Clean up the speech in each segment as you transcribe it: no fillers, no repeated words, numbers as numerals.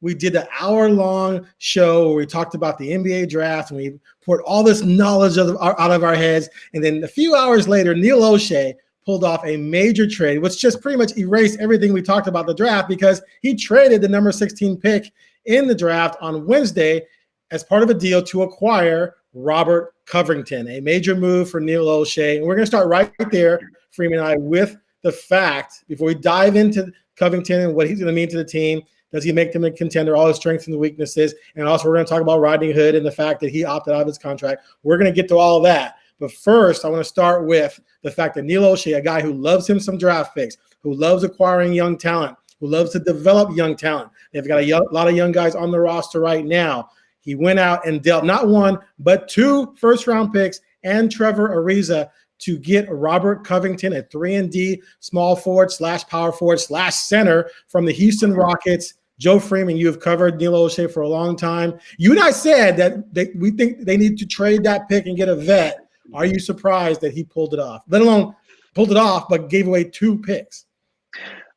we did an hour-long show where we talked about the NBA draft and we poured all this knowledge out of our heads. And then a few hours later, Neil O'Shea pulled off a major trade, which just pretty much erased everything we talked about the draft, because he traded the number 16 pick in the draft on Wednesday as part of a deal to acquire Robert Covington, a major move for Neil O'Shea. And we're going to start right there, Freeman and I, with the fact, before we dive into Covington and what he's going to mean to the team. Does he make them a contender? All his strengths and the weaknesses. And also, we're going to talk about Rodney Hood and the fact that he opted out of his contract. We're going to get to all of that. But first, I want to start with the fact that Neil O'Shea, a guy who loves him some draft picks, who loves acquiring young talent, who loves to develop young talent. They've got a lot of young guys on the roster right now. He went out and dealt not one, but 2 first-round picks and Trevor Ariza to get Robert Covington, a 3-and-D small forward / power forward / center from the Houston Rockets. Joe Freeman, you have covered Neil O'Shea for a long time. You and I said that we think they need to trade that pick and get a vet. Are you surprised that he pulled it off? Let alone pulled it off, but gave away 2 picks.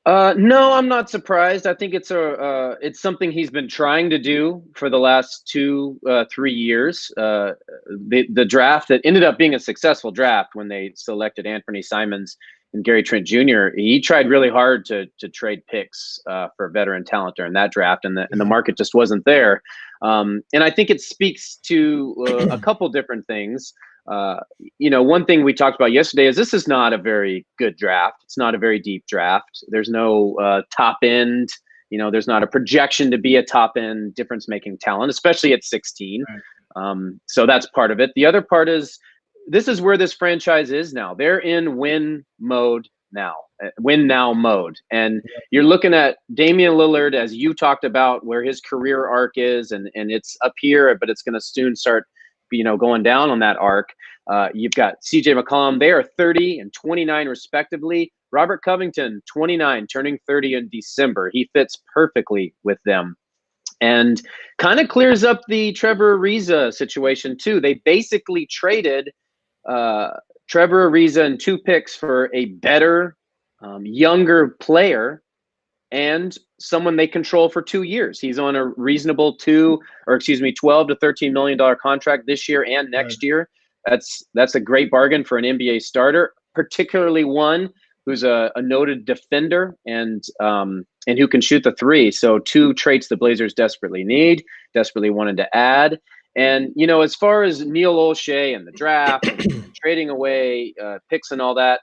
No, I'm not surprised. I think it's something he's been trying to do for the last 2-3 years. The draft that ended up being a successful draft when they selected Anthony Simons and Gary Trent Jr. He tried really hard to trade picks for veteran talent during that draft, and the market just wasn't there. And I think it speaks to a couple different things. One thing we talked about yesterday is this is not a very good draft. It's not a very deep draft. There's no top end. There's not a projection to be a top end difference making talent, especially at 16. Right. So that's part of it. The other part is this is where this franchise is now. They're in win mode now, win now mode. And you're looking at Damian Lillard, as you talked about, where his career arc is, and it's up here, but it's going to soon start going down on that arc. You've got CJ McCollum. They are 30 and 29 respectively. Robert Covington, 29, turning 30 in December. He fits perfectly with them. And kind of clears up the Trevor Ariza situation too. They basically traded Trevor Ariza and 2 picks for a better, younger player and someone they control for 2 years. He's on a reasonable 12 to $13 million contract this year and next year. That's a great bargain for an NBA starter, particularly one who's a noted defender and who can shoot the 3. So 2 traits the Blazers desperately wanted to add. And, as far as Neil O'Shea and the draft, and trading away picks and all that,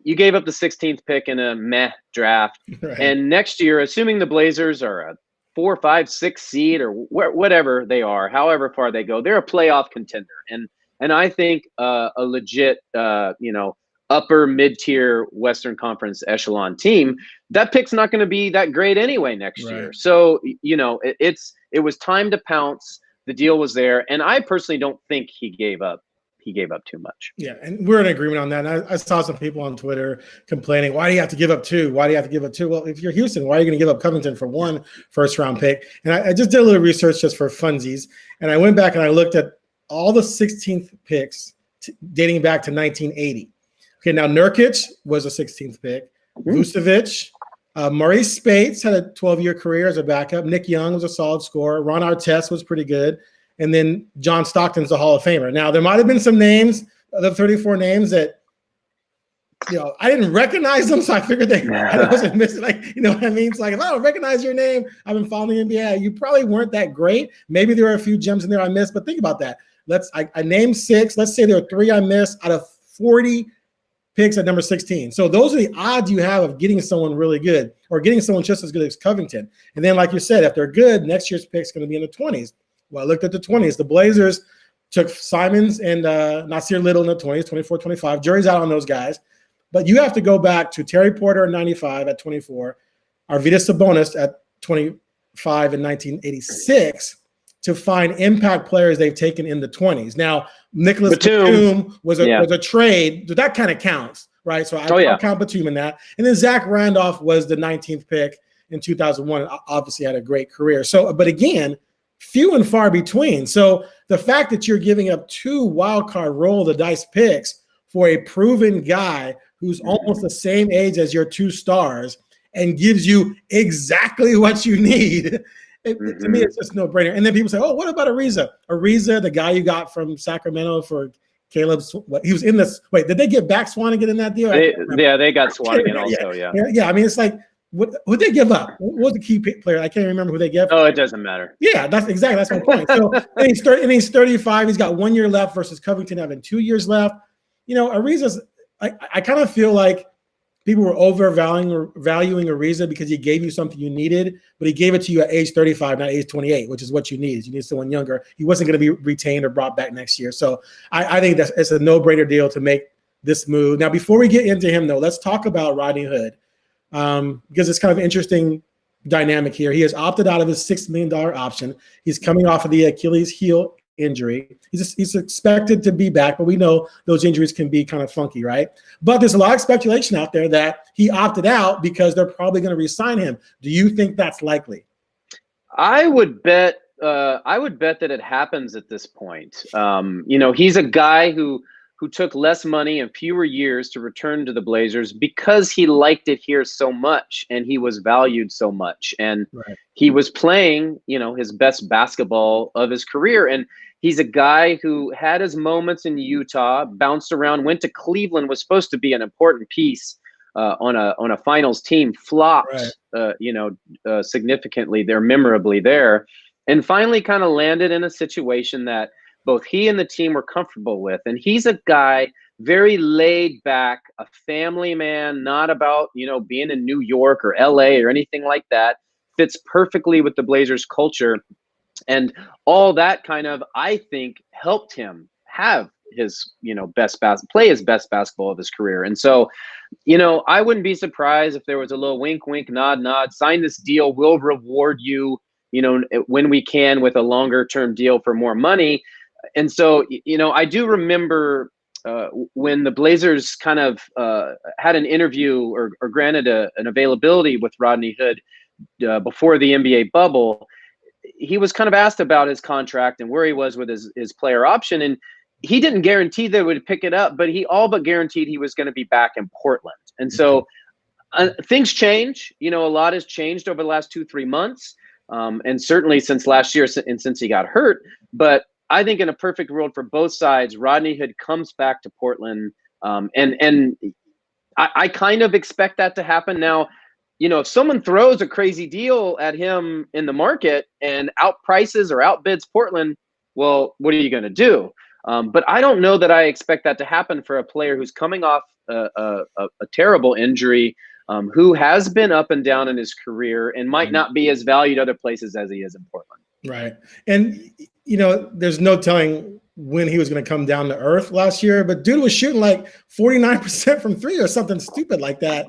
you gave up the 16th pick in a meh draft. Right. And next year, assuming the Blazers are a 4, 5, 6 seed or whatever they are, however far they go, they're a playoff contender. And I think a legit, upper mid-tier Western Conference echelon team, that pick's not going to be that great anyway next year. So, it was time to pounce. The deal was there. And I personally don't think he gave up too much. Yeah, and we're in agreement on that. And I saw some people on Twitter complaining, why do you have to give up 2? Why do you have to give up 2? Well, if you're Houston, why are you going to give up Covington for 1 first-round pick? And I just did a little research just for funsies, and I went back and I looked at all the 16th picks dating back to 1980. Okay, now Nurkic was a 16th pick. Vucevic, Maurice Spates had a 12-year career as a backup. Nick Young was a solid scorer. Ron Artest was pretty good. And then John Stockton's the Hall of Famer. Now, there might have been some names, the 34 names that, I didn't recognize them, so I figured I wasn't missing. You know what I mean? It's like, if I don't recognize your name, I've been following the NBA. You probably weren't that great. Maybe there were a few gems in there I missed, but think about that. I named 6. Let's say there are 3 I missed out of 40 picks at number 16. So those are the odds you have of getting someone really good or getting someone just as good as Covington. And then, like you said, if they're good, next year's pick's going to be in the 20s. Well, I looked at the 20s. The Blazers took Simons and Nasir Little in the 20s, 24, 25. Jury's out on those guys. But you have to go back to Terry Porter in 95 at 24, Arvydas Sabonis at 25 in 1986 to find impact players they've taken in the 20s. Now, Nicholas Batum was a trade. So that kind of counts, right? So I count Batum in that. And then Zach Randolph was the 19th pick in 2001. Obviously had a great career. So, but again, few and far between. So the fact that you're giving up 2 wild card roll the dice picks for a proven guy who's almost the same age as your 2 stars and gives you exactly what you need, to me, it's just no brainer. And then people say, "Oh, what about Ariza? Ariza, the guy you got from Sacramento for Caleb's, he was in this. Wait, did they get back Swanigan in that deal? They got Swanigan also. Yeah. I mean, it's like, who'd they give up? What was the key player? I can't remember who they gave. Oh, it doesn't matter. Yeah, that's my point. So and he's 35. He's got 1 year left versus Covington having 2 years left. Ariza's. I kind of feel like people were valuing Ariza because he gave you something you needed, but he gave it to you at age 35, not age 28, which is what you need. You need someone younger. He wasn't going to be retained or brought back next year. So I think it's a no-brainer deal to make this move. Now, before we get into him, though, let's talk about Rodney Hood, because it's kind of an interesting dynamic here. He has opted out of his $6 million option. He's coming off of the Achilles heel injury. He's expected to be back, but we know those injuries can be kind of funky, right? But there's a lot of speculation out there that he opted out because they're probably going to re-sign him. Do you think that's likely? I would bet that it happens at this point. He's a guy who took less money and fewer years to return to the Blazers because he liked it here so much and he was valued so much. And he was playing, his best basketball of his career. And he's a guy who had his moments in Utah, bounced around, went to Cleveland, was supposed to be an important piece on a finals team, flopped, significantly there, memorably there, and finally kind of landed in a situation that both he and the team were comfortable with. And he's a guy very laid back, a family man, not about, being in New York or LA or anything like that. Fits perfectly with the Blazers culture. And all that kind of, I think, helped him have his, play his best basketball of his career. And so, I wouldn't be surprised if there was a little wink, wink, nod, nod, sign this deal. We'll reward you, when we can with a longer term deal for more money. And so, I do remember when the Blazers kind of had an interview or granted an availability with Rodney Hood before the NBA bubble. He was kind of asked about his contract and where he was with his player option. And he didn't guarantee they would pick it up, but he all but guaranteed he was going to be back in Portland. And so things change. A lot has changed over the last 2-3 months. And certainly since last year and since he got hurt. But I think in a perfect world for both sides, Rodney Hood comes back to Portland. And I kind of expect that to happen. Now, if someone throws a crazy deal at him in the market and outprices or outbids Portland, well, what are you going to do? But I don't know that I expect that to happen for a player who's coming off a terrible injury, who has been up and down in his career and might not be as valued other places as he is in Portland. Right. And, there's no telling when he was going to come down to earth last year, but dude was shooting like 49% from three or something stupid like that,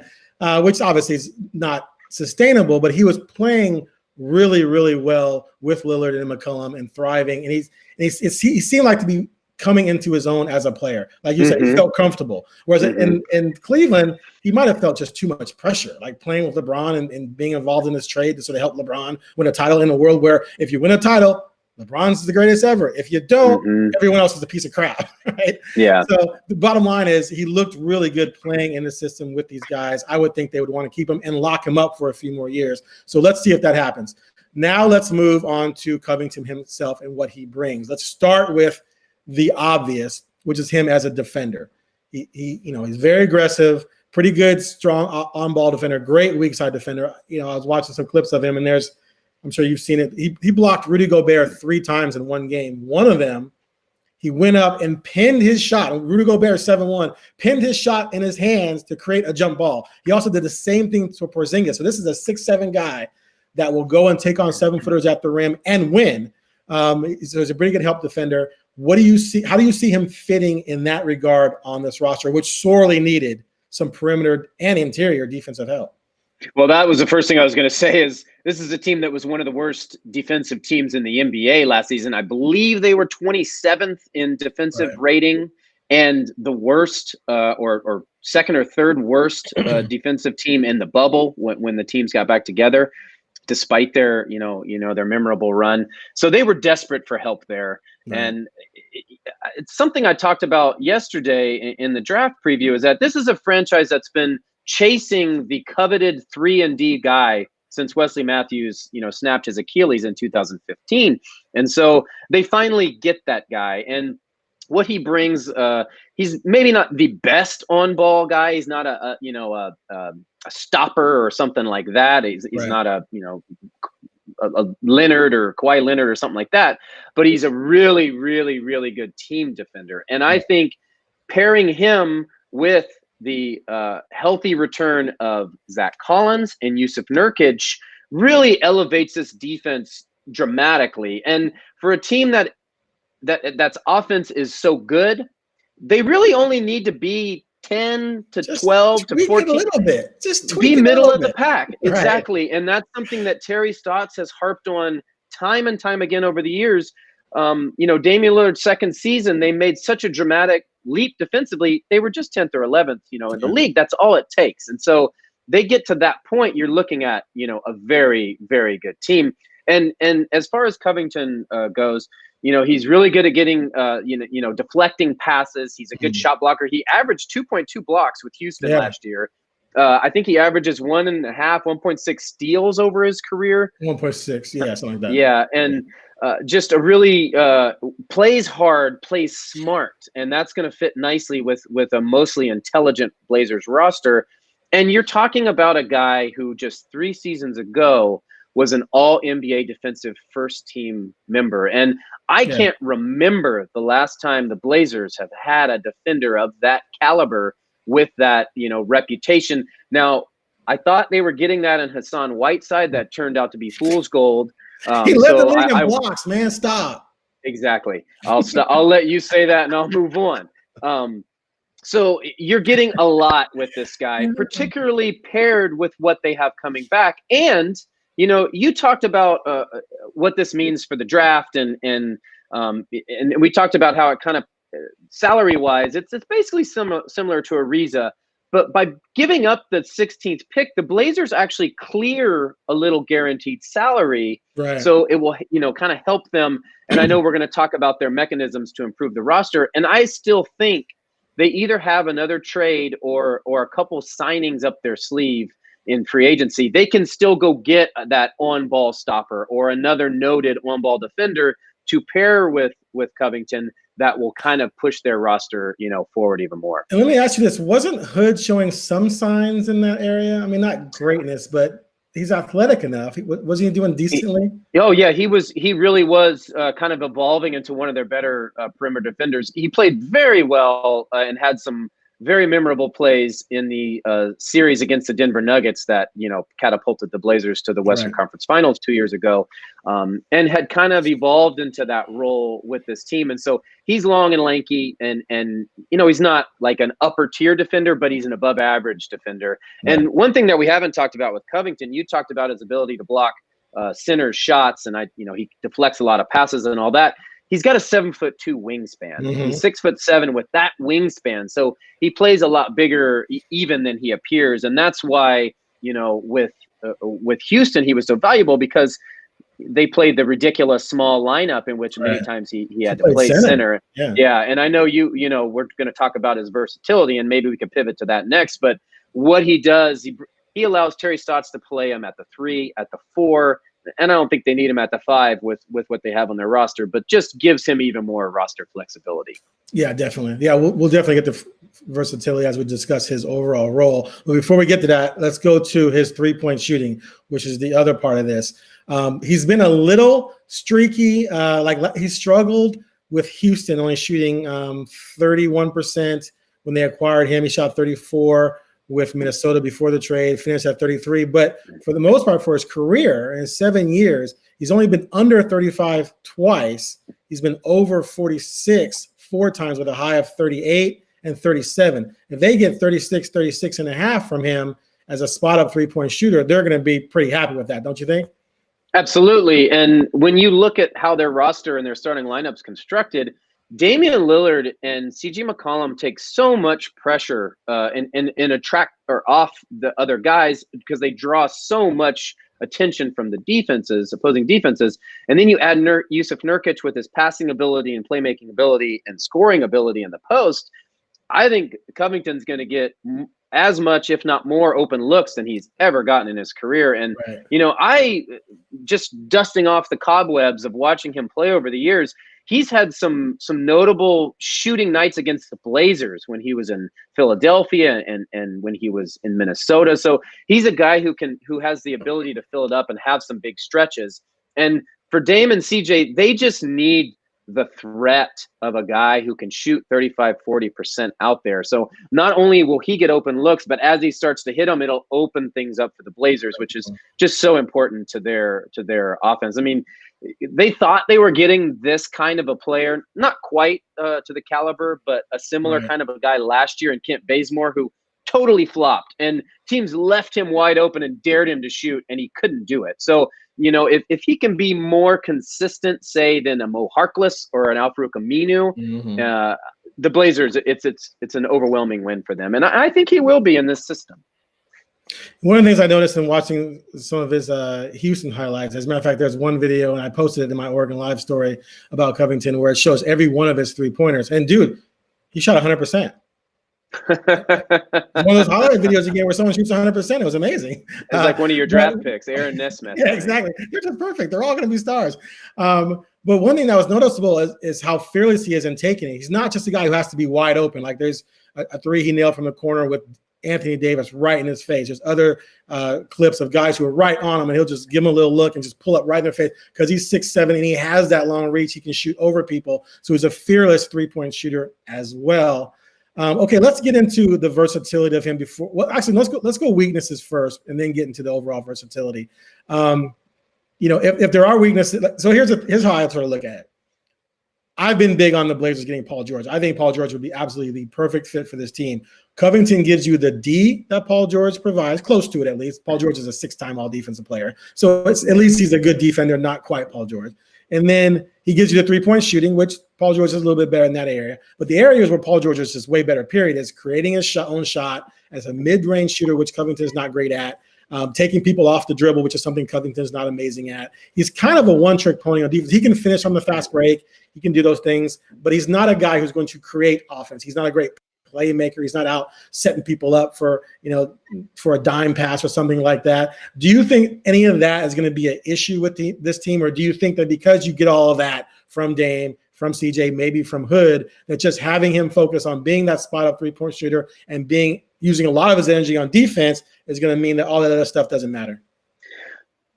which obviously is not sustainable, but he was playing really, really well with Lillard and McCollum and thriving. And he seemed like to be coming into his own as a player. Like you said, he felt comfortable. Whereas in Cleveland, he might have felt just too much pressure, like playing with LeBron and being involved in this trade to sort of help LeBron win a title in a world where if you win a title, LeBron's the greatest ever. If you don't, everyone else is a piece of crap, right? Yeah. So the bottom line is he looked really good playing in the system with these guys. I would think they would want to keep him and lock him up for a few more years. So let's see if that happens. Now let's move on to Covington himself and what he brings. Let's start with the obvious, which is him as a defender. He's very aggressive, pretty good, strong on-ball defender, great weak side defender. I was watching some clips of him, and I'm sure you've seen it. He blocked Rudy Gobert 3 times in one game. One of them, he went up and pinned his shot. Rudy Gobert 7-1, pinned his shot in his hands to create a jump ball. He also did the same thing to Porzingis. So this is a 6'7" guy that will go and take on 7-footers at the rim and win. So he's a pretty good help defender. What do you see? How do you see him fitting in that regard on this roster, which sorely needed some perimeter and interior defensive help? Well, that was the first thing I was going to say is this is a team that was one of the worst defensive teams in the NBA last season. I believe they were 27th in defensive rating and the worst or second or third worst defensive team in the bubble when the teams got back together, despite their, their memorable run. So they were desperate for help there. And it's something I talked about yesterday in the draft preview is that this is a franchise that's been chasing the coveted 3-and-D guy since Wesley Matthews, snapped his Achilles in 2015. And so they finally get that guy. And what he brings, he's maybe not the best on-ball guy. He's not a stopper or something like that. He's Right. not a Leonard or Kawhi Leonard or something like that. But he's a really, really, really good team defender. And I think pairing him with the healthy return of Zach Collins and Yusuf Nurkic really elevates this defense dramatically. And for a team that's offense is so good, they really only need to be 10 to Just 12 to 14. A little bit. Just tweak be it middle a of the bit. pack. Right. Exactly. And that's something that Terry Stotts has harped on time and time again over the years. Damian Lillard's second season, they made such a dramatic leap defensively. They were just 10th or 11th, in the league. That's all it takes. And so they get to that point, you're looking at, a very, very good team. And as far as Covington goes, he's really good at getting, deflecting passes. He's a good shot blocker. He averaged 2.2 blocks with Houston last year. I think he averages 1.6 steals over his career. 1.6, yeah, something like that. Yeah, and just a really plays hard, plays smart, and that's going to fit nicely with a mostly intelligent Blazers roster. And you're talking about a guy who just 3 seasons ago was an all-NBA defensive first-team member. And I can't remember the last time the Blazers have had a defender of that caliber with that, reputation. Now, I thought they were getting that in Hassan Whiteside. That turned out to be fool's gold. He led the league in blocks, man. Stop. Exactly. I'll let you say that, and I'll move on. So you're getting a lot with this guy, particularly paired with what they have coming back. And you talked about what this means for the draft, and we talked about how it kind of salary-wise, it's basically similar to Ariza. But by giving up the 16th pick, the Blazers actually clear a little guaranteed salary. Right. So it will, kind of help them. And I know we're going to talk about their mechanisms to improve the roster. And I still think they either have another trade or a couple signings up their sleeve in free agency. They can still go get that on-ball stopper or another noted on-ball defender to pair with Covington that will kind of push their roster, forward even more. And let me ask you this. Wasn't Hood showing some signs in that area? I mean, not greatness, but he's athletic enough. Was he doing decently? He really was kind of evolving into one of their better perimeter defenders. He played very well and had some very memorable plays in the series against the Denver Nuggets that, catapulted the Blazers to the Western Conference Finals 2 years ago, and had kind of evolved into that role with this team. And so he's long and lanky, and he's not like an upper tier defender, but he's an above average defender. Right. And one thing that we haven't talked about with Covington, you talked about his ability to block center's shots, and he deflects a lot of passes and all that. He's got a 7'2" wingspan. Mm-hmm. He's 6'7" with that wingspan. So he plays a lot bigger even than he appears. And that's why, with Houston, he was so valuable, because they played the ridiculous small lineup in which many times he had to play center. Yeah. And I know we're going to talk about his versatility, and maybe we can pivot to that next. But what he does, he allows Terry Stotts to play him at the 3, at the 4. And I don't think they need him at the 5 with what they have on their roster, but just gives him even more roster flexibility. Yeah, definitely. Yeah, we'll definitely get the versatility as we discuss his overall role. But before we get to that, let's go to his 3-point shooting, which is the other part of this. He's been a little streaky. He struggled with Houston, only shooting 31% when they acquired him. He shot 34% with Minnesota before the trade, finished at 33%. But for the most part, for his career, in 7 years, he's only been under 35 twice. He's been over 46 4 times, with a high of 38 and 37. If they get 36 and a half from him as a spot-up 3-point shooter, they're going to be pretty happy with that, don't you think? Absolutely. And when you look at how their roster and their starting lineup's constructed, Damian Lillard and CJ McCollum take so much pressure and attract or off the other guys, because they draw so much attention from the opposing defenses. And then you add Yusuf Nurkic with his passing ability and playmaking ability and scoring ability in the post. I think Covington's going to get as much, if not more, open looks than he's ever gotten in his career. And, Right. I just dusting off the cobwebs of watching him play over the years, he's had some notable shooting nights against the Blazers when he was in Philadelphia and when he was in Minnesota. So he's a guy who has the ability to fill it up and have some big stretches. And for Dame and CJ, they just need the threat of a guy who can shoot 35-40% out there. So not only will he get open looks, but as he starts to hit them, it'll open things up for the Blazers, which is just so important to their offense. I mean, they thought they were getting this kind of a player, not quite to the caliber, but a similar kind of a guy last year in Kent Bazemore, who totally flopped, and teams left him wide open and dared him to shoot, and he couldn't do it. So, if he can be more consistent, say, than a Mo Harkless or an Al-Farouq Aminu, the Blazers, it's an overwhelming win for them. And I think he will be in this system. One of the things I noticed in watching some of his Houston highlights, as a matter of fact, there's one video, and I posted it in my Oregon Live story about Covington, where it shows every one of his three-pointers. And, dude, he shot 100%. One of those highlight videos again where someone shoots 100%. It was amazing. It's like one of your draft picks, Aaron Nesmith. Yeah, exactly. They're just perfect. They're all going to be stars. But one thing that was noticeable is how fearless he is in taking it. He's not just a guy who has to be wide open. Like there's a three he nailed from the corner with Anthony Davis right in his face. There's other clips of guys who are right on him, and he'll just give him a little look and just pull up right in their face because he's 6'7", and he has that long reach. He can shoot over people. So he's a fearless three-point shooter as well. Okay, let's get into the versatility of him before. Well, actually, let's go weaknesses first, and then get into the overall versatility. If there are weaknesses, so here's how I sort of look at it. I've been big on the Blazers getting Paul George. I think Paul George would be absolutely the perfect fit for this team. Covington gives you the D that Paul George provides, close to it at least. Paul George is a 6-time all-defensive player, so at least he's a good defender, not quite Paul George. And then he gives you the three-point shooting, which Paul George is a little bit better in that area. But the areas where Paul George is just way better, period, is creating his own shot as a mid-range shooter, which Covington is not great at, taking people off the dribble, which is something Covington is not amazing at. He's kind of a one-trick pony on defense. He can finish on the fast break. He can do those things, but he's not a guy who's going to create offense. He's not a great playmaker. He's not out setting people up for a dime pass or something like that. Do you think any of that is going to be an issue with this team, or do you think that because you get all of that from Dame, from CJ, maybe from Hood, that just having him focus on being that spot-up three-point shooter and using a lot of his energy on defense is going to mean that all that other stuff doesn't matter?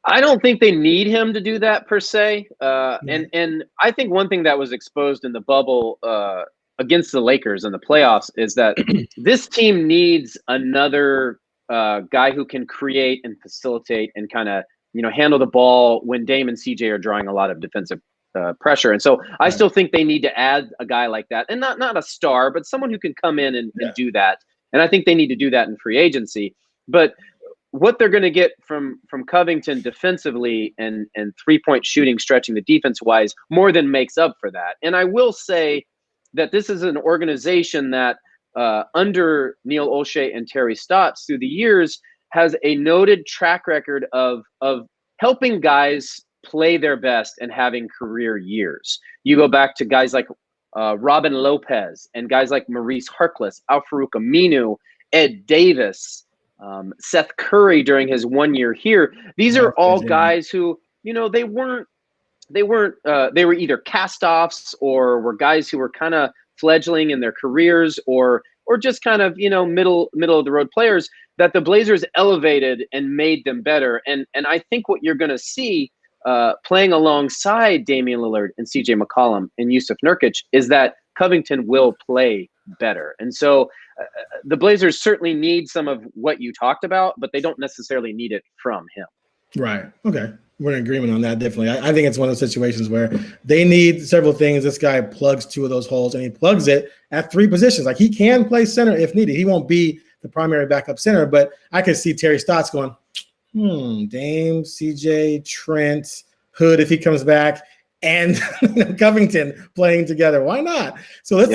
I don't think they need him to do that per se. And I think one thing that was exposed in the bubble against the Lakers in the playoffs is that this team needs another guy who can create and facilitate and kind of, handle the ball when Dame and CJ are drawing a lot of defensive pressure. And so I still think they need to add a guy like that, and not a star, but someone who can come in and do that. And I think they need to do that in free agency. But what they're going to get from Covington defensively and three-point shooting, stretching the defense wise, more than makes up for that. And I will say that this is an organization that under Neil Olshey and Terry Stotts through the years has a noted track record of helping guys play their best and having career years. You go back to guys like Robin Lopez and guys like Maurice Harkless, Al-Farouq Aminu, Ed Davis, Seth Curry during his 1 year here. These are all guys who, they were either cast-offs or were guys who were kind of fledgling in their careers or just kind of, middle of the road players that the Blazers elevated and made them better. And I think what you're going to see playing alongside Damian Lillard and CJ McCollum and Yusuf Nurkic is that Covington will play better. And so the Blazers certainly need some of what you talked about, but they don't necessarily need it from him. Right. Okay. We're in agreement on that, definitely. I think it's one of those situations where they need several things. This guy plugs two of those holes, and he plugs it at three positions. Like, he can play center if needed. He won't be the primary backup center, but I could see Terry Stotts going, Dame, CJ, Trent, Hood if he comes back, and Covington playing together. Why not? So let's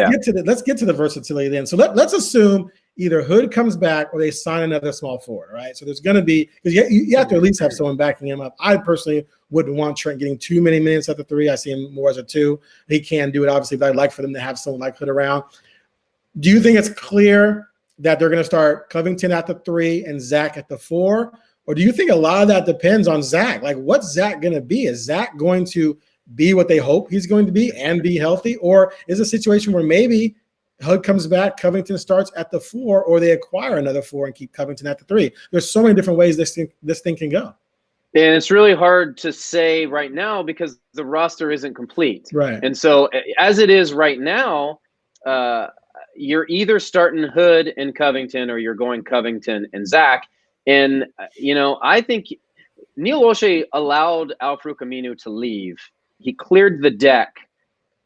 get to the versatility then. So let's assume either Hood comes back or they sign another small forward, right? So there's going to be, because you have to at least have someone backing him up. I personally wouldn't want Trent getting too many minutes at the three. I see him more as a two. He can do it, obviously, but I'd like for them to have someone like Hood around. Do you think it's clear that they're going to start Covington at the 3 and Zach at the 4? Or do you think a lot of that depends on Zach? Like, what's Zach going to be? Is Zach going to be what they hope he's going to be and be healthy? Or is it a situation where maybe Hood comes back, Covington starts at the 4, or they acquire another 4 and keep Covington at the 3? There's so many different ways this thing can go. And it's really hard to say right now because the roster isn't complete. Right. And so as it is right now, you're either starting Hood and Covington or you're going Covington and Zach. And, I think Neil Olshey allowed Al-Farouq Aminu to leave. He cleared the deck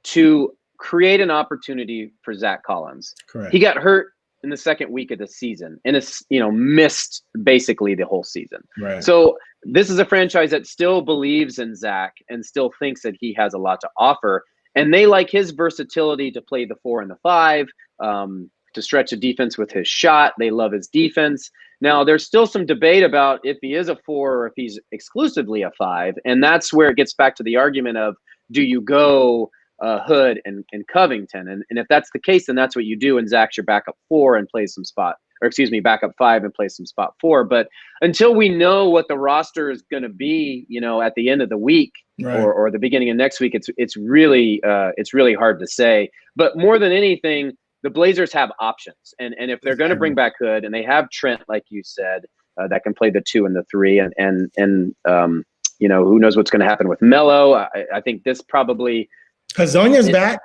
to create an opportunity for Zach Collins. Correct. He got hurt in the second week of the season and it's, missed basically the whole season. Right. So this is a franchise that still believes in Zach and still thinks that he has a lot to offer. And they like his versatility to play the 4 and the 5, to stretch a defense with his shot. They love his defense. Now, there's still some debate about if he is a 4 or if he's exclusively a 5. And that's where it gets back to the argument of, do you go Hood and Covington? And if that's the case, then that's what you do. And Zach's your backup 4 and plays some spot, or excuse me, backup 5 and plays some spot 4. But until we know what the roster is going to be, at the end of the week, right, or the beginning of next week, it's really hard to say. But more than anything, the Blazers have options, and if they're going to bring back Hood, and they have Trent, like you said, that can play the 2 and the 3, and who knows what's going to happen with Melo. I think this probably Hazonia's back.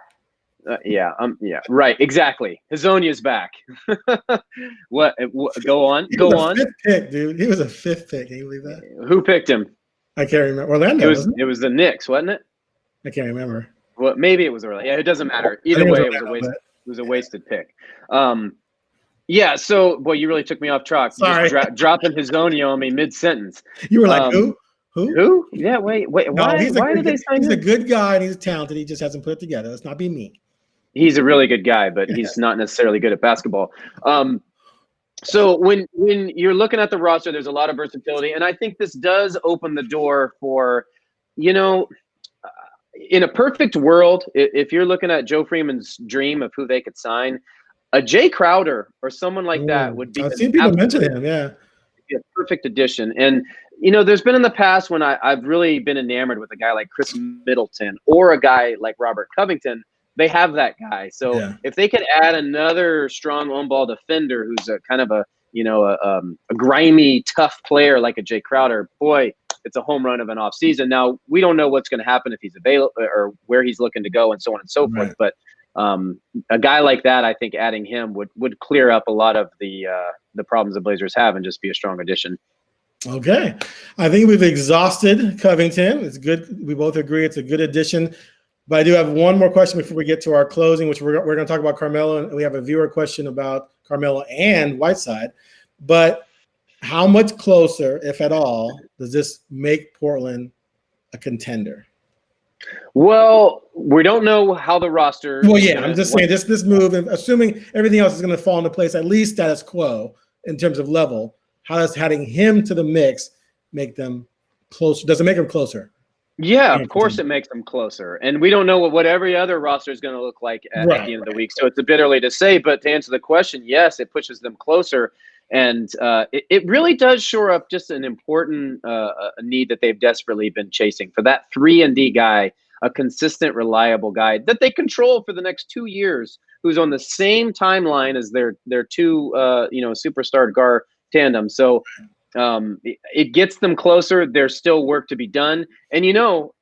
Yeah, right, exactly. Hazonia's back. What? Go on. Fifth pick, dude. He was a 5th pick. Can you believe that? Who picked him? I can't remember. Orlando. It was the Knicks, wasn't it? I can't remember. Well, maybe it was Orlando. Yeah, it doesn't matter. Either way, it was a wasted pick. Yeah. So, boy, you really took me off track. Sorry. Just dropping Hazonia on me mid-sentence. You were like, who? Who? Yeah. Wait. No, Why did they sign him? He's a good guy and he's talented. He just hasn't put it together. Let's not be mean. He's a really good guy, but he's not necessarily good at basketball. So when you're looking at the roster, there's a lot of versatility, and I think this does open the door for, in a perfect world, if you're looking at Joe Freeman's dream of who they could sign, a Jay Crowder or someone like that would be. I've seen people mention him. Yeah, be a perfect addition. And there's been in the past when I've really been enamored with a guy like Chris Middleton or a guy like Robert Covington. They have that guy. So if they could add another strong on-ball defender who's a kind of a grimy, tough player like a Jay Crowder, boy, it's a home run of an offseason. Now, we don't know what's going to happen if he's available or where he's looking to go and so on and so forth. But a guy like that, I think adding him would clear up a lot of the problems the Blazers have and just be a strong addition. Okay. I think we've exhausted Covington. It's good. We both agree it's a good addition. But I do have one more question before we get to our closing, which we're going to talk about Carmelo. And we have a viewer question about Carmelo and Whiteside. But how much closer, if at all, does this make Portland a contender? Well, we don't know how the roster. Well, yeah, I'm just saying this move, and assuming everything else is going to fall into place, at least status quo in terms of level, how does adding him to the mix make them closer? Does it make them closer? Yeah, of course it makes them closer. And we don't know what every other roster is going to look like at the end of the week. So it's a bit early to say. But to answer the question, yes, it pushes them closer. And it really does shore up just an important need that they've desperately been chasing for that 3-and-D guy, a consistent, reliable guy that they control for the next 2 years, who's on the same timeline as their two superstar guard tandem. So it gets them closer. There's still work to be done. And,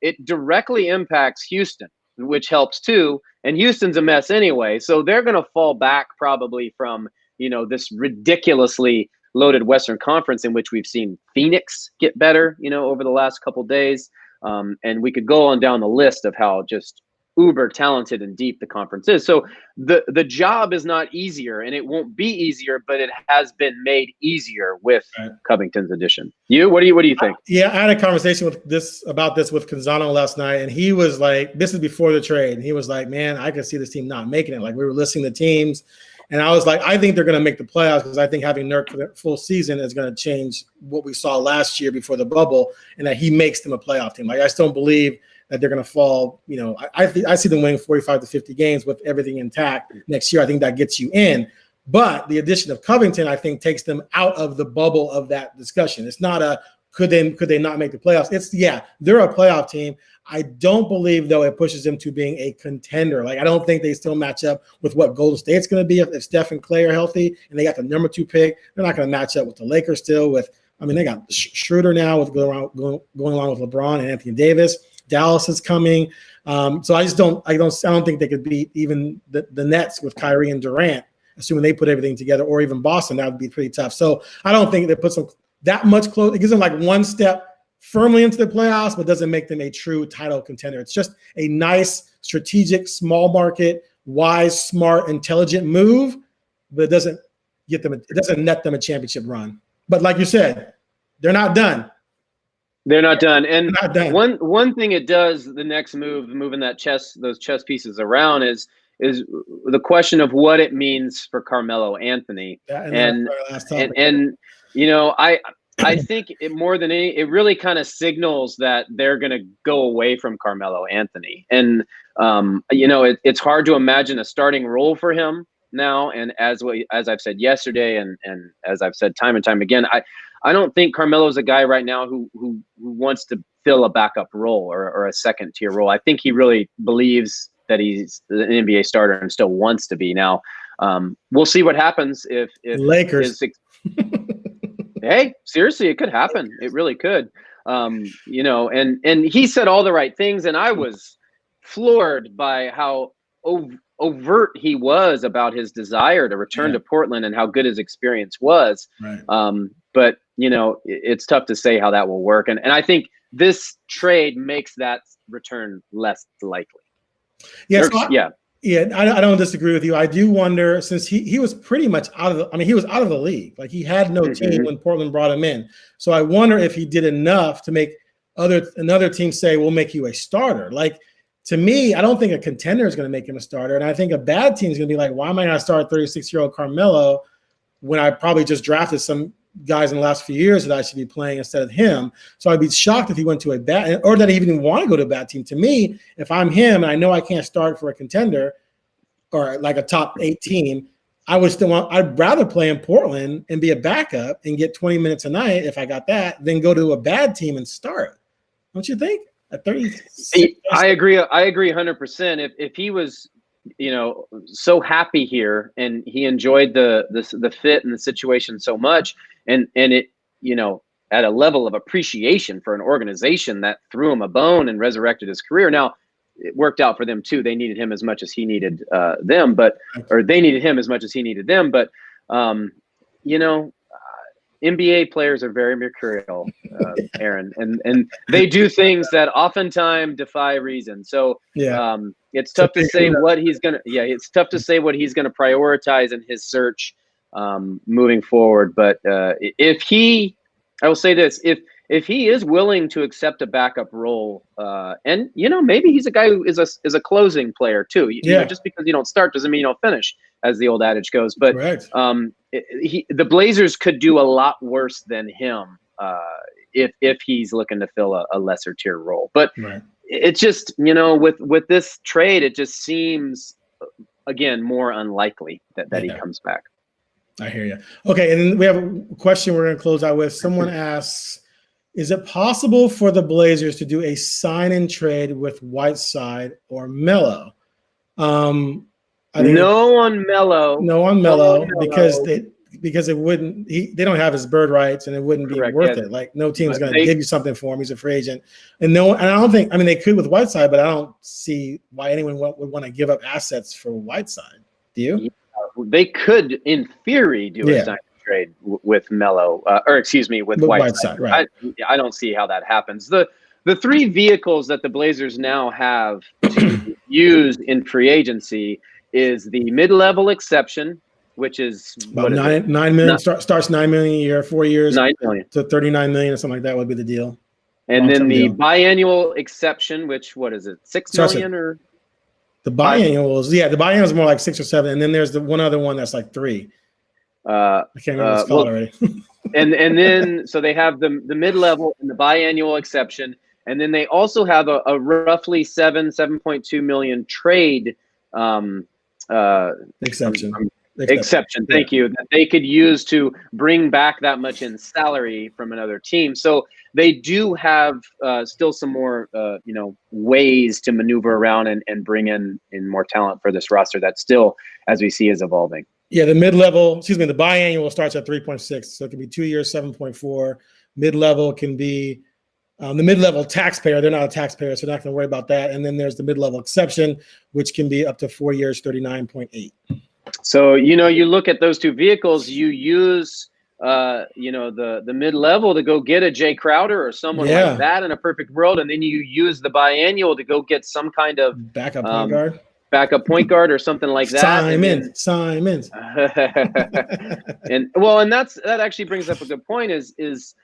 it directly impacts Houston, which helps too. And Houston's a mess anyway. So they're going to fall back probably from, this ridiculously loaded Western Conference in which we've seen Phoenix get better, over the last couple of days. And we could go on down the list of how just uber talented and deep the conference is. So the job is not easier, and it won't be easier, but it has been made easier with Covington's addition. What do you think? Yeah, I had a conversation about this with Canzano last night, and he was like, this is before the trade, and he was like, man, I could see this team not making it. Like, we were listing the teams, and I was like, I think they're going to make the playoffs because I think having Nurk for the full season is going to change what we saw last year before the bubble, and that he makes them a playoff team. Like, I still believe that they're going to fall. I see them winning 45 to 50 games with everything intact next year. I think that gets you in. But the addition of Covington, I think, takes them out of the bubble of that discussion. It's not a could they not make the playoffs? It's they're a playoff team. I don't believe, though, it pushes them to being a contender. Like, I don't think they still match up with what Golden State's going to be if Steph and Clay are healthy and they got the number 2 pick. They're not going to match up with the Lakers still. They got Schroeder now with going along with LeBron and Anthony Davis. Dallas is coming. So I don't think they could beat even the Nets with Kyrie and Durant, assuming they put everything together, or even Boston. That would be pretty tough. So I don't think that puts them that much close. It gives them like one step firmly into the playoffs, but doesn't make them a true title contender. It's just a nice, strategic, small market, wise, smart, intelligent move, but it doesn't net them a championship run. But like you said, they're not done. They're not done. And not done. One thing it does, the next move, moving those chess pieces around, is the question of what it means for Carmelo Anthony. And I think it more than any, it really kind of signals that they're going to go away from Carmelo Anthony. And, it's hard to imagine a starting role for him now. And as I've said yesterday, and as I've said time and time again, I don't think Carmelo's a guy right now who wants to fill a backup role or a second tier role. I think he really believes that he's an NBA starter and still wants to be. Now, we'll see what happens if Lakers. Hey, seriously, it could happen. It really could. And he said all the right things, and I was floored by how overt he was about his desire to return to Portland and how good his experience was. Right. But it's tough to say how that will work, and I think this trade makes that return less likely. Yes. Yeah, I don't disagree with you. I do wonder, since he was pretty much he was out of the league. Like, he had no team when Portland brought him in. So I wonder if he did enough to make another team say, we'll make you a starter. Like, to me, I don't think a contender is going to make him a starter. And I think a bad team is going to be like, why am I going to start 36-year-old Carmelo when I probably just drafted some guys in the last few years that I should be playing instead of him? So I'd be shocked if he went to a bad, or that he even want to go to a bad team. To me, if I'm him and I know I can't start for a contender or like a top 8 team, I'd rather play in Portland and be a backup and get 20 minutes a night if I got that, than go to a bad team and start. Don't you think? At 30, I agree 100%. If he was so happy here and he enjoyed the fit and the situation so much, and it at a level of appreciation for an organization that threw him a bone and resurrected his career. Now, it worked out for them too. They needed him as much as he needed them, or they needed him as much as he needed them. But NBA players are very mercurial, Aaron, and they do things that oftentimes defy reason. So it's tough to say what he's gonna. Yeah, it's tough to say what he's gonna prioritize in his search moving forward. But I will say this: if he is willing to accept a backup role, and maybe he's a guy who is a closing player too. Just because you don't start doesn't mean you don't finish, as the old adage goes. But the Blazers could do a lot worse than him if he's looking to fill a lesser tier role. But it's just with this trade, it just seems again more unlikely that he comes back. I hear you. Okay, and then we have a question we're going to close out with. Someone asks, is it possible for the Blazers to do a sign and trade with Whiteside or Melo? No on Melo, because it wouldn't. They don't have his bird rights, and it wouldn't be worth it. Like, no team's going to give you something for him. He's a free agent, and I don't think. I mean, they could with Whiteside, but I don't see why anyone would want to give up assets for Whiteside. Do you? Yeah, they could, in theory, do a sign and trade with Melo, with Whiteside. Right. I don't see how that happens. The three vehicles that the Blazers now have to use in free agency is the mid-level exception, which is about $9 million. Starts $9 million a year, 4 years, $9 million to $39 million or something like that would be the deal. And then the biannual exception, which what is it, $6 million or? The biannual is more like 6 or 7, and then there's the one other one that's like 3. I can't remember what it's called already. and then so they have the mid-level and the biannual exception, and then they also have a roughly $7.2 million trade exception. exception. Thank you. That they could use to bring back that much in salary from another team. So they do have still some more, ways to maneuver around and bring in more talent for this roster that still, as we see, is evolving. Yeah, the mid-level, the biannual starts at 3.6. So it can be 2 years, 7.4. Mid-level can be the mid-level taxpayer. They're not a taxpayer, so they're not going to worry about that. And then there's the mid-level exception, which can be up to 4 years, 39.8. So, you look at those two vehicles, you use, the mid-level to go get a Jay Crowder or someone like that in a perfect world. And then you use the biannual to go get some kind of backup point guard or something like that. Simons. and that actually brings up a good point is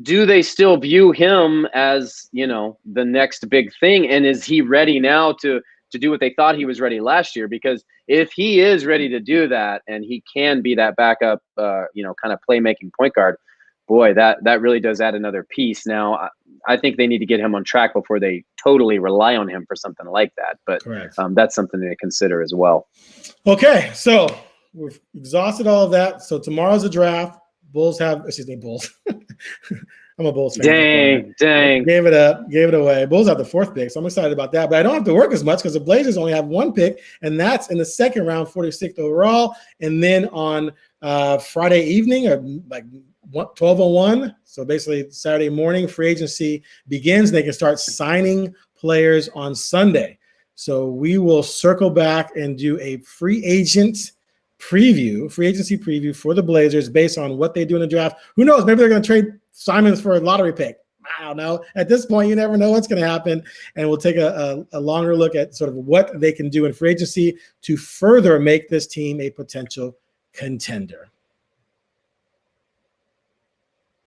do they still view him as, the next big thing? And is he ready now to do what they thought he was ready last year? Because if he is ready to do that and he can be that backup, kind of playmaking point guard, boy, that really does add another piece. Now, I think they need to get him on track before they totally rely on him for something like that. But that's something to consider as well. Okay, so we've exhausted all of that. So tomorrow's a draft. Bulls. I'm a Bulls fan. Dang. Gave it away. Bulls have the 4th pick, so I'm excited about that. But I don't have to work as much because the Blazers only have 1 pick, and that's in the 2nd round, 46th overall. And then on Friday evening, or like 12:01, so basically Saturday morning, free agency begins. They can start signing players on Sunday. So we will circle back and do a free agency preview for the Blazers based on what they do in the draft. Who knows? Maybe they're going to trade Simons for a lottery pick. I don't know. At this point, you never know what's going to happen. And we'll take a longer look at sort of what they can do in free agency to further make this team a potential contender.